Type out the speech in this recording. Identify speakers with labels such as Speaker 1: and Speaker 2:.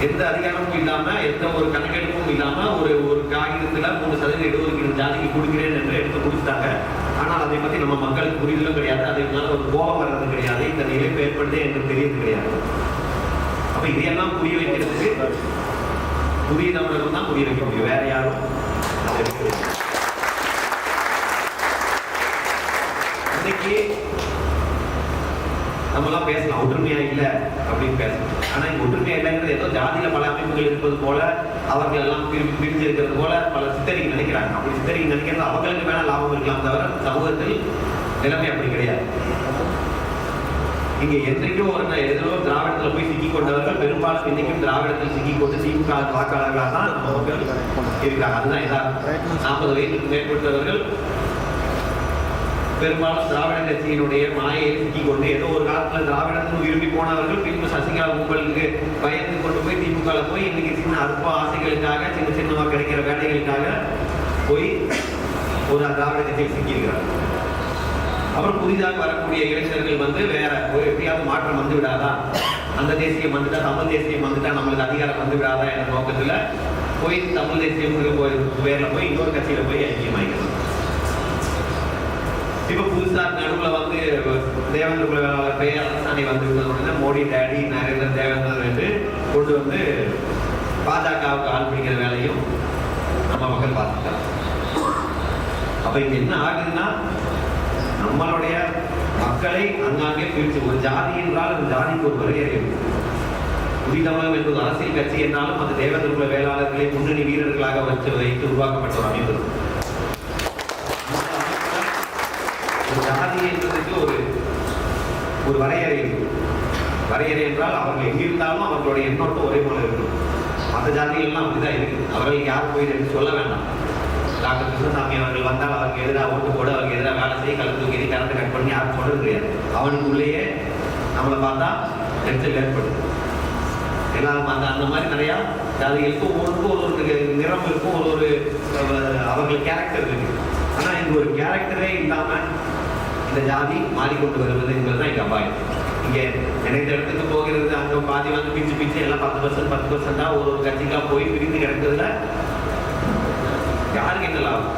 Speaker 1: எந்த அதிகாரமும் இல்லாம, எந்த ஒரு கணக்கெடுப்பும் இல்லாம ஒரு காகிதத்துல 3% இடஒதுக்கீடு ஜாதிக்கு கொடுக்கிறேன் என்று எடுத்து கொடுத்தாங்க. ஆனால் அதை பத்தி நம்ம மக்களுக்கு புரிதலும் கிடையாது, அதனால ஒரு கோபம் வர்றது கிடையாது, இந்த நிலைப்பு ஏற்படுது என்று தெரியறது கிடையாது. அப்ப இதையெல்லாம் புரிய வைக்கிறதுக்கு புதிய தமிழர்கள் தான் புரிய வைக்க முடியும், வேற யாரும். இன்னைக்கு நம்மளாம் பேசலாம் ஒற்றுமையா இல்லை அப்படின்னு பேசலாம். ஆனா இங்க ஒற்றுமையா இல்லைங்கிறது ஏதோ ஜாதியில பல அமைப்புகள் இருப்பது போல, அவர்கள் எல்லாம் பிரிஞ்சு இருக்கிறது போல பல சித்தரிக்க நினைக்கிறாங்க. அப்படி சித்தரிக்க நினைக்கிறது அவங்களுக்கு வேணா லாபம் இருக்கலாம் தவிர சமூகத்தில் நிலைமை அப்படி கிடையாது. இங்க என்றைக்கும் எதிரோ திராவிடத்துல போய் சிக்கி கொண்டவர்கள் பெரும்பாலும் இன்னைக்கும் திராவிடத்தில் சிக்கி கொண்டு திமுக வாக்காளர்களாக தான் நம்ம மக்கள் இருக்கிறாங்க. அதுதான் யதார்த்தம். 40 வயதுக்கு மேற்பட்டவர்கள் பெரும்பாலும் திராவிட கட்சியினுடைய மாயை சிக்கி கொண்டு ஏதோ ஒரு காலத்துல திராவிடத்தில் விரும்பி போனவர்கள் பின்பு சசிகலா கும்பலுக்கு பயந்து கொண்டு போய் திமுக போய் இன்னைக்கு சின்ன அற்ப ஆசைகளுக்காக சின்ன சின்னமா கிடைக்கிற வேலைகளுக்காக போய் ஒரு திராவிட கட்சியில் சிக்கியிருக்கிறார்கள். அப்புறம் புதிதாக வரக்கூடிய இளைஞர்கள் வேற ஒரு எப்படியாவது மாற்றம் வந்து விடாதா, அந்த தேசியம் வந்துட்டா தமிழ் தேசியம் வந்துட்டா நம்மளுக்கு அதிகாரம் வந்து விடாதா என்ற நோக்கத்துல போய் தமிழ் தேசியம் பேர்ல போய் இன்னொரு கட்சியில போய் ஐக்கியமாகிறது. இப்ப புதுசா நடுவுல தேவேந்திர குல வேளாளர் பெயர் அரசாணை வந்து மோடி டேடி நரேந்திர தேவேந்திரன் என்று கொண்டு பாஜகவுக்கு ஆள் பிடிக்கிற வேலையும் நம்ம மக்கள் பார்த்துட்டாங்க. அப்ப இங்க என்ன ஆகுதுன்னா, நம்மளுடைய மக்களை அங்காங்கே பிரிச்சு ஒரு ஜாதி என்றால் அந்த ஜாதிக்கு ஒரு வரையறை இருக்கு. புதிய தமிழகம் என்பது அரசியல் கட்சி என்றாலும் அது தேவேந்திர குல வேளாளர்களை முன்னணி வீரர்களாக வைத்து உருவாக்கப்பட்ட ஒரு அமைப்பு. ஜாதி என்பதற்கு ஒரு வரையறை இருக்கு. வரையறை என்றால் அவர்கள் எங்கிருந்தாலும் அவர்களுடைய எண்ணோட்டம் ஒரே போல இருக்கும். மற்ற ஜாதிகள்லாம் அப்படிதான் இருக்கு. அவர்களுக்கு யாரும் போய் சொல்ல வேண்டாம். டாக்டர் கிருஷ்ணசாமி அவர்கள் வந்தால் அவருக்கு எதிராக ஓட்டு போட, அவருக்கு எதிராக வேலை செய்ய, கலந்து தூக்கி கரண்ட் கட் பண்ணி யாரும் சொல்றது கிடையாது. அவனுக்குள்ளேயே நம்மளை பார்த்தா நெரிசல் ஏற்படுது. எல்லாரும் அந்த மாதிரி நிறையா ஜாதிகளுக்கும் ஒவ்வொரு நிறம் இருக்கும், ஒரு அவர்கள் கேரக்டர் இருக்கு. ஆனா இங்க ஒரு கேரக்டரே இல்லாம இந்த ஜாதி மாறிக்கொண்டு வருவது என்பதுதான் இங்க அபாயம். இங்க நினைத்த இடத்துக்கு போகிறது, அங்க பாதி பிச்சு எல்லாம் 10% ஒரு கட்சிக்கா போய் பிரிந்து கிடக்கிறதுல யாருக்கு என்ன லாபம்?